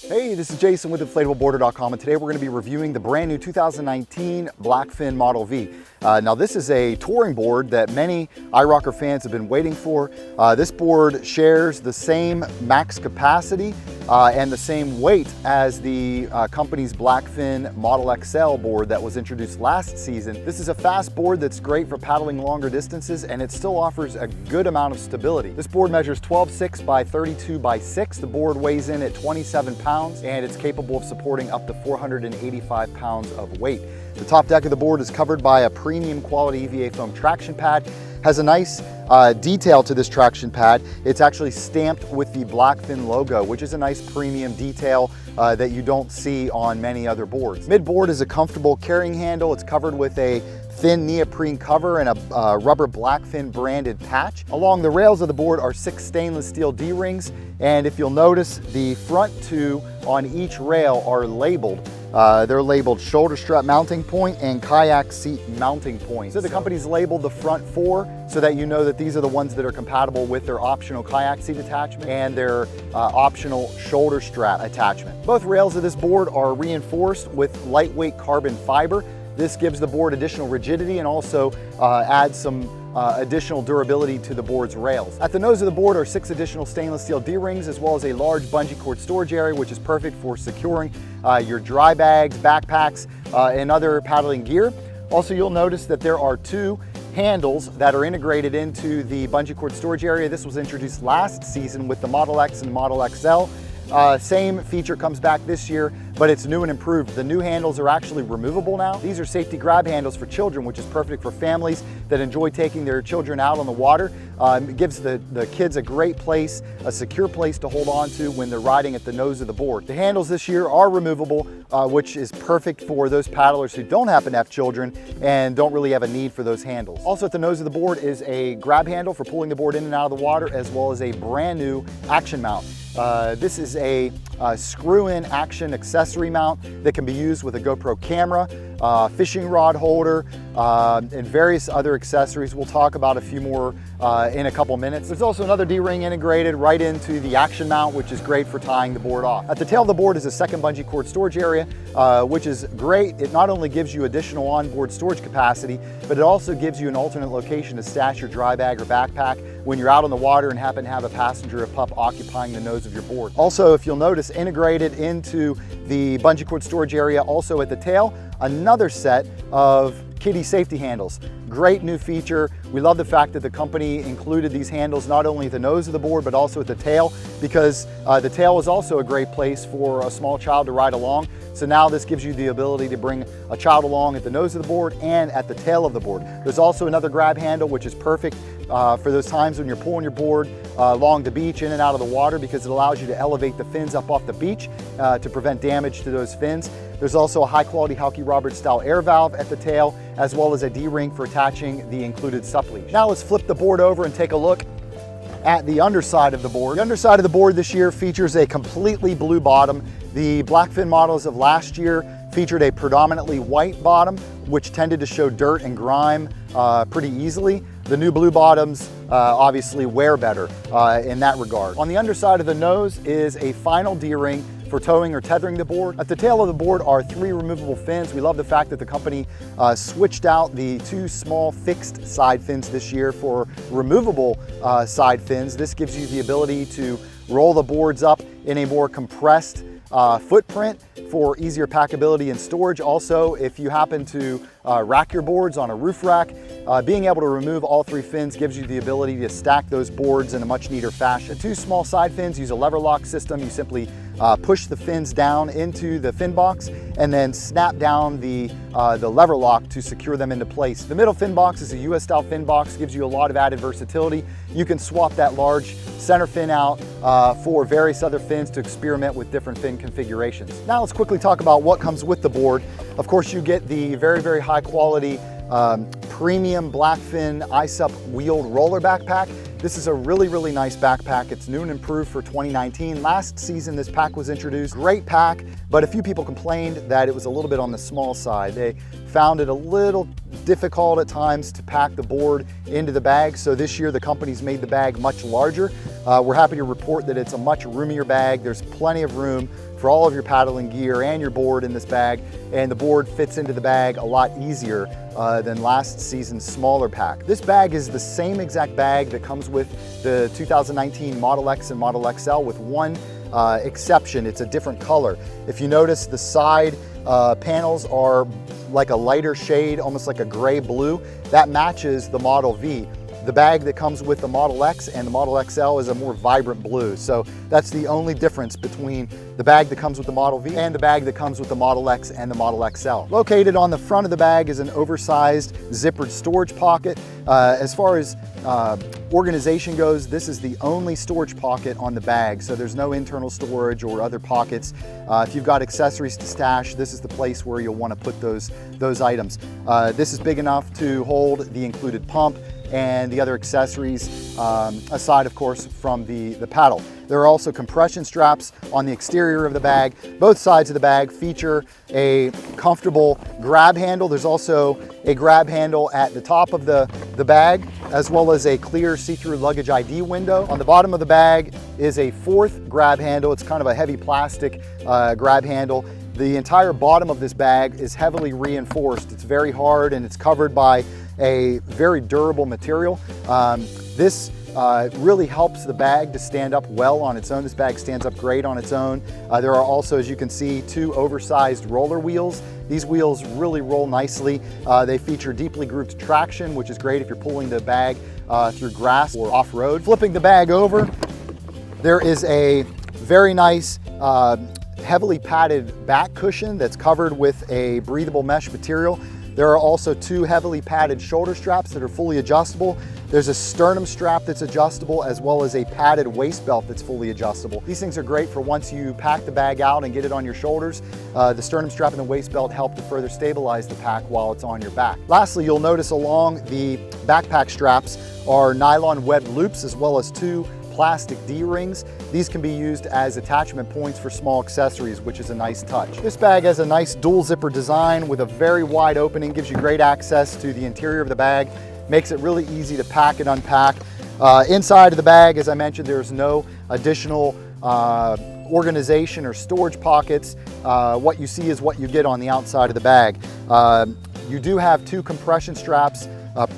Hey, this is Jason with InflatableBoarder.com, and today we're going to be reviewing the brand new 2019 BLACKFIN Model V. Now this is a touring board that many iROCKER fans have been waiting for. This board shares the same max capacity and the same weight as the company's BLACKFIN Model XL board that was introduced last season. This is a fast board that's great for paddling longer distances, and it still offers a good amount of stability. This board measures 12.6 by 32 by 6. The board weighs in at 27 pounds, and it's capable of supporting up to 485 pounds of weight. The top deck of the board is covered by a premium quality EVA foam traction pad. Has a nice detail to this traction pad. It's actually stamped with the BLACKFIN logo, which is a nice premium detail that you don't see on many other boards. Mid-board is a comfortable carrying handle. It's covered with a thin neoprene cover and a rubber BLACKFIN branded patch. Along the rails of the board are 6 stainless steel D-rings, and if you'll notice, the front 2 on each rail are labeled. They're labeled shoulder strap mounting point and kayak seat mounting point. So the company's labeled the front 4 so that you know that these are the ones that are compatible with their optional kayak seat attachment and their optional shoulder strap attachment. Both rails of this board are reinforced with lightweight carbon fiber. This gives the board additional rigidity and also adds some additional durability to the board's rails. At the nose of the board are 6 additional stainless steel D-rings, as well as a large bungee cord storage area, which is perfect for securing your dry bags, backpacks, and other paddling gear. Also, you'll notice that there are 2 handles that are integrated into the bungee cord storage area. This was introduced last season with the Model X and Model XL. Same feature comes back this year, but it's new and improved. The new handles are actually removable now. These are safety grab handles for children, which is perfect for families that enjoy taking their children out on the water. It gives the kids a great place, a secure place to hold on to when they're riding at the nose of the board. The handles this year are removable, which is perfect for those paddlers who don't happen to have children and don't really have a need for those handles. Also at the nose of the board is a grab handle for pulling the board in and out of the water, as well as a brand new action mount. This is a screw-in action accessory mount that can be used with a GoPro camera, fishing rod holder, and various other accessories. We'll talk about a few more in a couple minutes. There's also another D-ring integrated right into the action mount, which is great for tying the board off. At the tail of the board is a second bungee cord storage area, which is great. It not only gives you additional onboard storage capacity, but it also gives you an alternate location to stash your dry bag or backpack when you're out on the water and happen to have a passenger or pup occupying the nose of your board. Also, if you'll notice, integrated into the bungee cord storage area, also at the tail, another set of kiddie safety handles. Great new feature. We love the fact that the company included these handles not only at the nose of the board, but also at the tail, because the tail is also a great place for a small child to ride along. So now this gives you the ability to bring a child along at the nose of the board and at the tail of the board. There's also another grab handle, which is perfect for those times when you're pulling your board along the beach in and out of the water, because it allows you to elevate the fins up off the beach to prevent damage to those fins. There's also a high quality Halke Roberts style air valve at the tail, as well as a D-ring for attaching the included SUP leash. Now let's flip the board over and take a look at the underside of the board. The underside of the board this year features a completely blue bottom. The BLACKFIN models of last year featured a predominantly white bottom, which tended to show dirt and grime pretty easily. The new blue bottoms obviously wear better in that regard. On the underside of the nose is a final D-ring for towing or tethering the board. At the tail of the board are 3 removable fins. We love the fact that the company switched out the 2 small fixed side fins this year for removable side fins. This gives you the ability to roll the boards up in a more compressed footprint for easier packability and storage. Also, if you happen to rack your boards on a roof rack, being able to remove all 3 fins gives you the ability to stack those boards in a much neater fashion. The 2 small side fins use a lever lock system. You simply push the fins down into the fin box and then snap down the lever lock to secure them into place. The middle fin box is a US style fin box, gives you a lot of added versatility. You can swap that large center fin out for various other fins to experiment with different fin configurations. Now let's quickly talk about what comes with the board. Of course, you get the very, very high quality premium BLACKFIN iSUP wheeled roller backpack. This is a really, really nice backpack. It's new and improved for 2019. Last season, this pack was introduced. Great pack, but a few people complained that it was a little bit on the small side. They found it a little difficult at times to pack the board into the bag. So this year, the company's made the bag much larger. We're happy to report that it's a much roomier bag. There's plenty of room for all of your paddling gear and your board in this bag, and the board fits into the bag a lot easier than last season's smaller pack. This bag is the same exact bag that comes with the 2019 Model X and Model XL, with one exception. It's a different color. If you notice, the side panels are like a lighter shade, almost like a gray blue. That matches the Model V. The bag that comes with the Model X and the Model XL is a more vibrant blue. So that's the only difference between the bag that comes with the Model V and the bag that comes with the Model X and the Model XL. Located on the front of the bag is an oversized zippered storage pocket. As far as organization goes, this is the only storage pocket on the bag, so there's no internal storage or other pockets. If you've got accessories to stash, this is the place where you'll want to put those items. This is big enough to hold the included pump and the other accessories, aside of course from the paddle. There are also compression straps on the exterior of the bag. Both sides of the bag feature a comfortable grab handle. There's also a grab handle at the top of the bag, as well as a clear see-through luggage ID window. On the bottom of the bag is a fourth grab handle. It's kind of a heavy plastic grab handle. The entire bottom of this bag is heavily reinforced. It's very hard and it's covered by a very durable material. This really helps the bag to stand up well on its own. This bag stands up great on its own. There are also, as you can see, two oversized roller wheels. These wheels really roll nicely. They feature deeply grooved traction, which is great if you're pulling the bag through grass or off-road. Flipping the bag over, there is a very nice heavily padded back cushion that's covered with a breathable mesh material. There are also two heavily padded shoulder straps that are fully adjustable. There's a sternum strap that's adjustable, as well as a padded waist belt that's fully adjustable. These things are great for once you pack the bag out and get it on your shoulders. The sternum strap and the waist belt help to further stabilize the pack while it's on your back. Lastly, you'll notice along the backpack straps are nylon webbed loops, as well as two plastic D-rings. These can be used as attachment points for small accessories, which is a nice touch. This bag has a nice dual zipper design with a very wide opening, gives you great access to the interior of the bag, makes it really easy to pack and unpack. Inside of the bag, as I mentioned, there's no additional organization or storage pockets. What you see is what you get on the outside of the bag. You do have two compression straps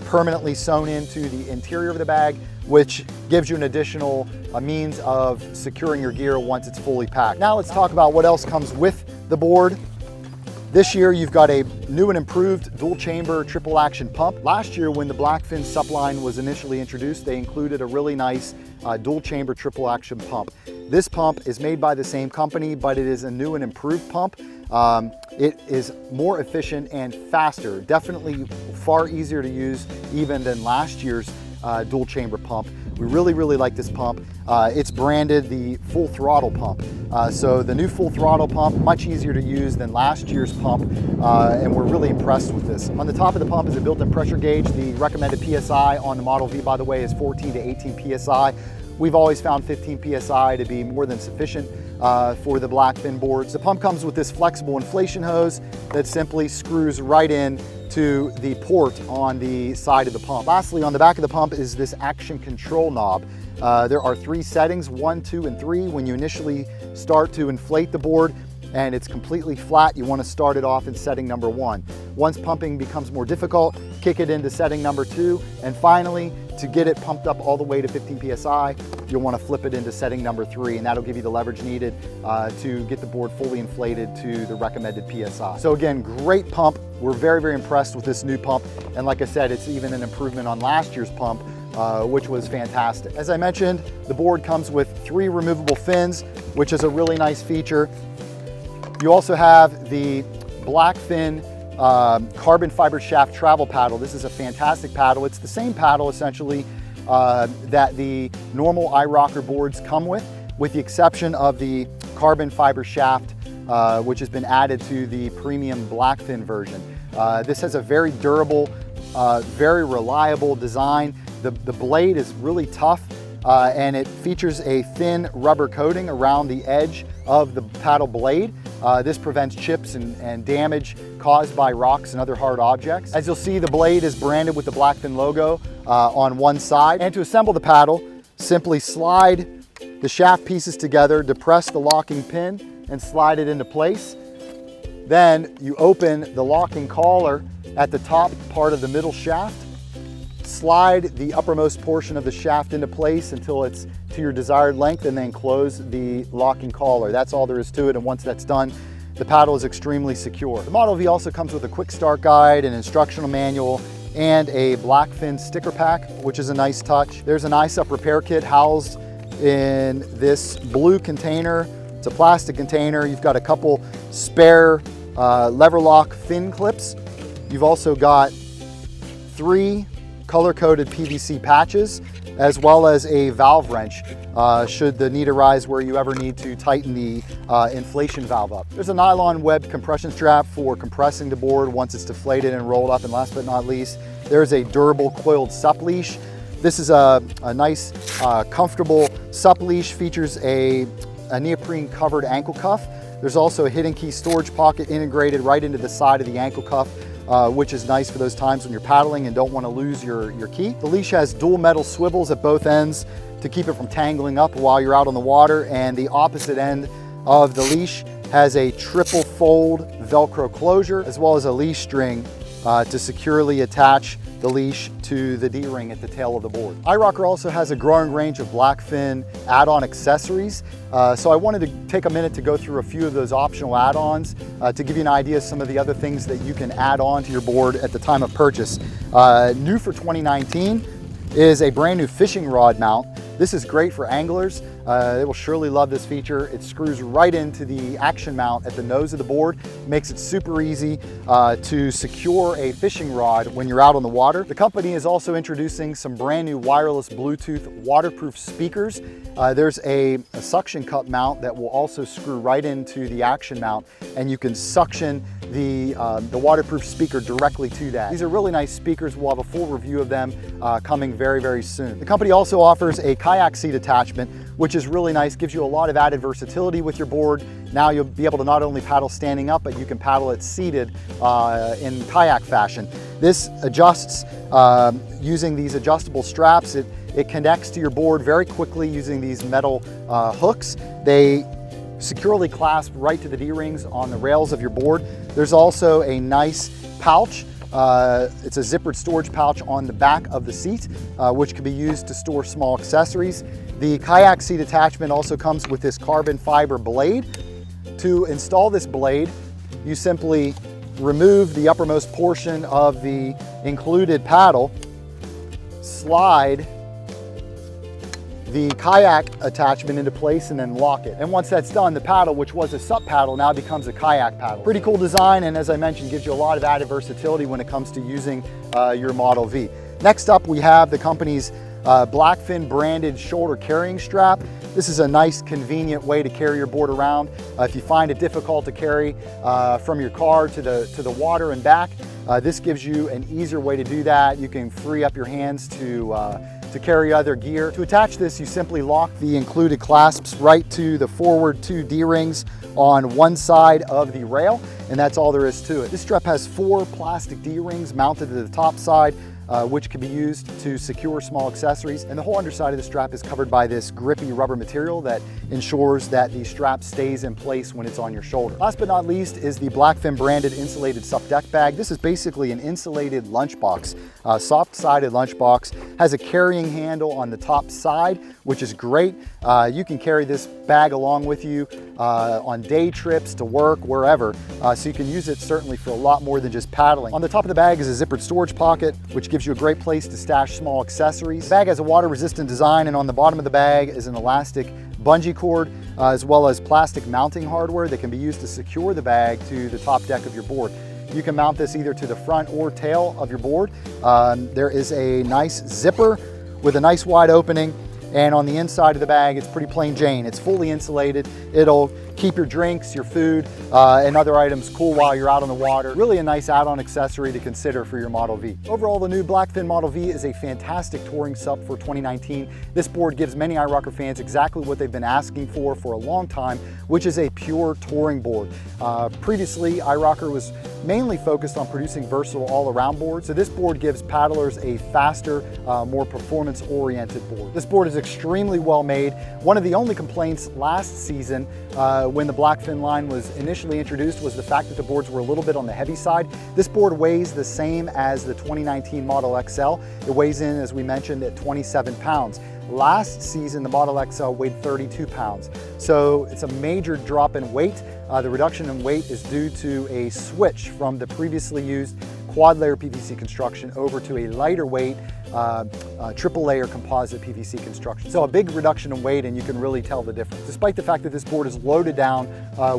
permanently sewn into the interior of the bag, which gives you an additional means of securing your gear once it's fully packed. Now let's talk about what else comes with the board. This year you've got a new and improved dual chamber triple action pump. Last year when the BLACKFIN SUP line was initially introduced, they included a really nice dual chamber triple action pump. This pump is made by the same company, but it is a new and improved pump. It is more efficient and faster, definitely far easier to use even than last year's dual chamber pump. We really like this pump. It's branded the full throttle pump. So the new full throttle pump, much easier to use than last year's pump, and we're really impressed with this. On the top of the pump is a built-in pressure gauge. The recommended PSI on the Model V, by the way, is 14 to 18 PSI. We've always found 15 PSI to be more than sufficient for the BLACKFIN boards. The pump comes with this flexible inflation hose that simply screws right in to the port on the side of the pump. Lastly, on the back of the pump is this action control knob. There are three settings, 1, 2, and 3. When you initially start to inflate the board and it's completely flat, you want to start it off in setting number 1. Once pumping becomes more difficult, kick it into setting number 2. And finally, to get it pumped up all the way to 15 PSI, you'll want to flip it into setting number 3, and that'll give you the leverage needed to get the board fully inflated to the recommended PSI. So again, great pump. We're very impressed with this new pump. And like I said, it's even an improvement on last year's pump, which was fantastic. As I mentioned, the board comes with 3 removable fins, which is a really nice feature. You also have the BLACKFIN carbon fiber shaft travel paddle. This is a fantastic paddle. It's the same paddle essentially that the normal iROCKER boards come with the exception of the carbon fiber shaft, which has been added to the premium BLACKFIN version. This has a very durable, very reliable design. The blade is really tough and it features a thin rubber coating around the edge of the paddle blade. This prevents chips and damage caused by rocks and other hard objects. As you'll see, the blade is branded with the BLACKFIN logo on one side. And to assemble the paddle, Simply slide the shaft pieces together, depress the locking pin, and slide it into place. Then you open the locking collar at the top part of the middle shaft, slide the uppermost portion of the shaft into place until it's to your desired length, and then close the locking collar. That's all there is to it, and once that's done, the paddle is extremely secure. The Model V also comes with a quick start guide, an instructional manual, and a BLACKFIN sticker pack, which is a nice touch. There's an iSUP repair kit housed in this blue container. It's a plastic container. You've got a couple spare lever lock fin clips. You've also got 3 color-coded PVC patches, as well as a valve wrench should the need arise where you ever need to tighten the inflation valve up. There's a nylon webbed compression strap for compressing the board once it's deflated and rolled up, and last but not least, there's a durable coiled SUP leash. This is a nice, comfortable SUP leash, features a neoprene covered ankle cuff. There's also a hidden key storage pocket integrated right into the side of the ankle cuff, which is nice for those times when you're paddling and don't want to lose your key. The leash has dual metal swivels at both ends to keep it from tangling up while you're out on the water, and the opposite end of the leash has a triple fold Velcro closure, as well as a leash string to securely attach the leash to the D-ring at the tail of the board. iROCKER also has a growing range of BLACKFIN add-on accessories. So I wanted to take a minute to go through a few of those optional add-ons to give you an idea of some of the other things that you can add on to your board at the time of purchase. New for 2019 is a brand new fishing rod mount. This is great for anglers. They will surely love this feature. It screws right into the action mount at the nose of the board, makes it super easy to secure a fishing rod when you're out on the water. The company is also introducing some brand new wireless Bluetooth waterproof speakers. There's a suction cup mount that will also screw right into the action mount, and you can suction the waterproof speaker directly to that. These are really nice speakers. We'll have a full review of them coming very, very soon. The company also offers a kayak seat attachment, which is really nice, gives you a lot of added versatility with your board. Now you'll be able to not only paddle standing up, but you can paddle it seated in kayak fashion. This adjusts using these adjustable straps. It connects to your board very quickly using these metal hooks. They securely clasp right to the D-rings on the rails of your board. There's also a nice pouch. It's a zippered storage pouch on the back of the seat, which can be used to store small accessories. The kayak seat attachment also comes with this carbon fiber blade. To install this blade, you simply remove the uppermost portion of the included paddle, slide the kayak attachment into place, and then lock it. And once that's done, the paddle, which was a SUP paddle, now becomes a kayak paddle. Pretty cool design, and as I mentioned, gives you a lot of added versatility when it comes to using your Model V. Next up, we have the company's BLACKFIN branded shoulder carrying strap. This is a nice, convenient way to carry your board around. If you find it difficult to carry from your car to the water and back, this gives you an easier way to do that. You can free up your hands to carry other gear. To attach this, you simply lock the included clasps right to the forward 2 D-rings on one side of the rail, and that's all there is to it. This strap has 4 plastic D-rings mounted to the top side, which can be used to secure small accessories, and the whole underside of the strap is covered by this grippy rubber material that ensures that the strap stays in place when it's on your shoulder. Last but not least is the BLACKFIN branded insulated SUP deck bag. This is basically an insulated lunchbox, soft-sided lunchbox, has a carrying handle on the top side, which is great. You can carry this bag along with you on day trips to work, wherever, so you can use it certainly for a lot more than just paddling. On the top of the bag is a zippered storage pocket, which gives you a great place to stash small accessories. The bag has a water-resistant design, and on the bottom of the bag is an elastic bungee cord, as well as plastic mounting hardware that can be used to secure the bag to the top deck of your board. You can mount this either to the front or tail of your board. There is a nice zipper with a nice wide opening, and on the inside of the bag, it's pretty plain Jane. It's fully insulated. It'll keep your drinks, your food, and other items cool while you're out on the water. Really a nice add-on accessory to consider for your Model V. Overall, the new BLACKFIN Model V is a fantastic touring SUP for 2019. This board gives many iROCKER fans exactly what they've been asking for a long time, which is a pure touring board. Previously, iROCKER was mainly focused on producing versatile all-around boards, so this board gives paddlers a faster, more performance-oriented board. This board is extremely well made. One of the only complaints last season when the BLACKFIN line was initially introduced was the fact that the boards were a little bit on the heavy side. This board weighs the same as the 2019 Model XL. It weighs in, as we mentioned, at 27 pounds. Last season, the Model XL weighed 32 pounds. So it's a major drop in weight. The reduction in weight is due to a switch from the previously used quad layer PVC construction over to a lighter weight triple layer composite PVC construction. So a big reduction in weight, and you can really tell the difference. Despite the fact that this board is loaded down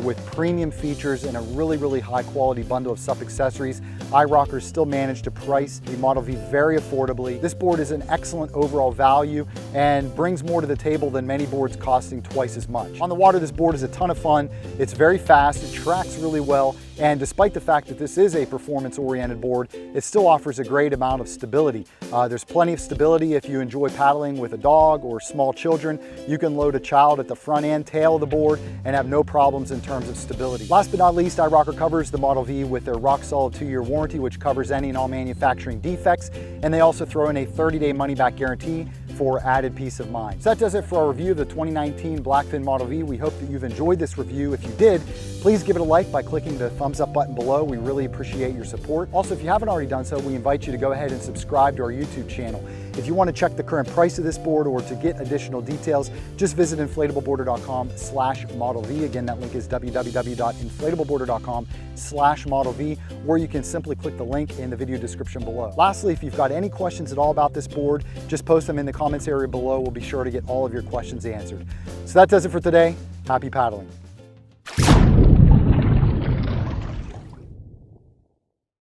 with premium features and a really high quality bundle of SUP accessories, iROCKER still managed to price the Model V very affordably. This board is an excellent overall value and brings more to the table than many boards costing twice as much. On the water, this board is a ton of fun. It's very fast, it tracks really well, and despite the fact that this is a performance-oriented board, it still offers a great amount of stability. There's plenty of stability if you enjoy paddling with a dog or small children. You can load a child at the front and tail of the board and have no problems in terms of stability. Last but not least, iROCKER covers the Model V with their rock-solid 2-year warranty, which covers any and all manufacturing defects, and they also throw in a 30-day money-back guarantee for added peace of mind. So that does it for our review of the 2019 BLACKFIN Model V. We hope that you've enjoyed this review. If you did, please give it a like by clicking the thumbs up button below. We really appreciate your support. Also, if you haven't already done so, we invite you to go ahead and subscribe to our YouTube channel. If you want to check the current price of this board or to get additional details, just visit InflatableBoarder.com/Model V. Again, that link is www.InflatableBoarder.com/Model V, or you can simply click the link in the video description below. Lastly, if you've got any questions at all about this board, just post them in the comments area below. We'll be sure to get all of your questions answered. So that does it for today. Happy paddling.